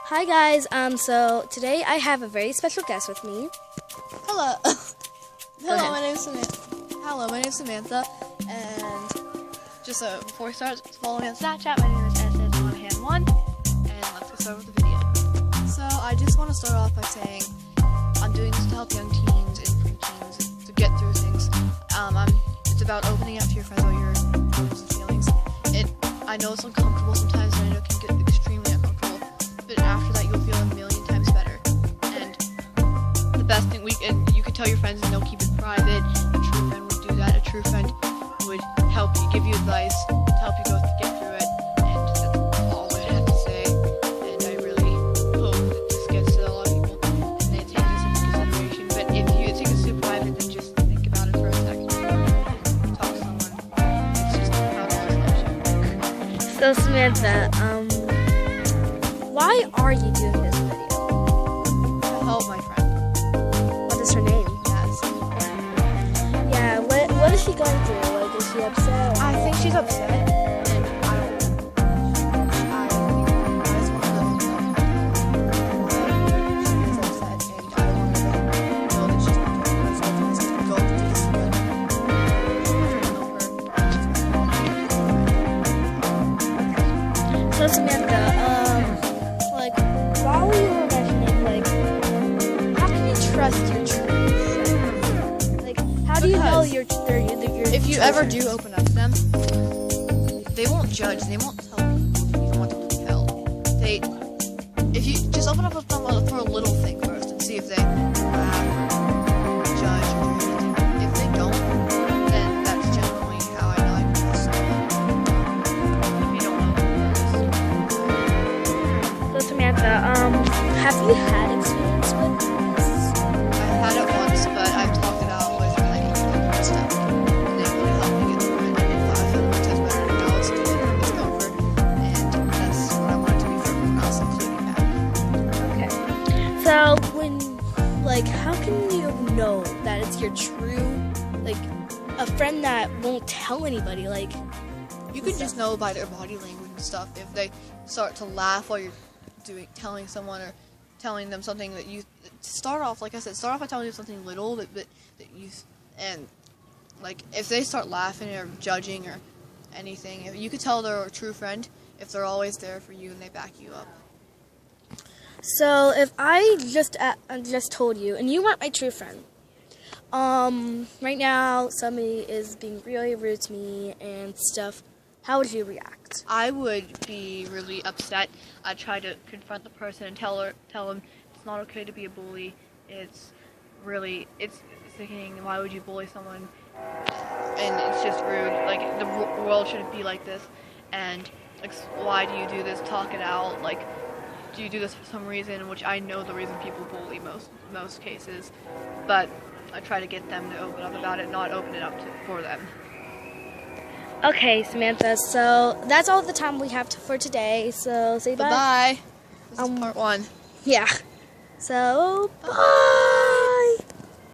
Hi guys, so today I have a very special guest with me. Hello. ahead. My name's Samantha. And just before we start, follow me on Snapchat. My name is SS1hand1. And let's get started with the video. So I just want to start off by saying I'm doing this to help young teens and preteens to get through things. It's about opening up to your friends all your feelings and feelings. I know it's uncomfortable sometimes, and I know it can get extremely uncomfortable. But after that, you'll feel a million times better. And the best thing you could tell your friends and they'll keep it private. A true friend would do that. A true friend would help you, give you advice to help you both get through it. And that's all I have to say. And I really hope that this gets to a lot of people and they take this into consideration. But if you think it's too private, then just think about it for a second and talk to someone. It's just how it always helps you. So Samantha, why are you doing this video? To help my friend. What is her name? Yes. Yeah, what is she going through? Like, is she upset? I think she's upset, and I think that's one of those she's upset, and I don't want her to know that she's not doing herself and just go to this, So Samantha, like, while we were mentioning, like, how can you trust your true friends? Like, how do you know Because you're if you ever do open up to them, they won't judge, they won't tell you what you want them to tell. If you just open up with them for a little thing first and see if they laugh or judge or do anything. If they don't, then that's generally how I know I can trust someone. If you don't know. So Samantha, have you had experience with this? I've had it once, but I've talked it out with my people and stuff. And they really helped me get through it. And I feel much better now. It's over. And that's what I want it to be for everyone else, including Matt. Okay. So how can you know that it's your true, like, a friend that won't tell anybody? Like, You can just know by their body language and stuff. If they start to laugh while you're telling someone or telling them something that you start off, like I said, start off by telling them something little that you, and like if they start laughing or judging or anything, if you could tell they're a true friend if they're always there for you and they back you up. so if I just told you, and you weren't my true friend, right now somebody is being really rude to me and stuff, how would you react? I would be really upset. I'd try to confront the person and tell them it's not okay to be a bully. It's thinking, why would you bully someone? And it's just rude. Like, the world shouldn't be like this. And like, why do you do this? Talk it out. Like, do you do this for some reason? Which I know the reason people bully most cases. But I try to get them to open up about it, not open it up for them. Okay, Samantha, so that's all the time we have for today, so say bye. Bye-bye. This is part 1. Yeah. So, bye.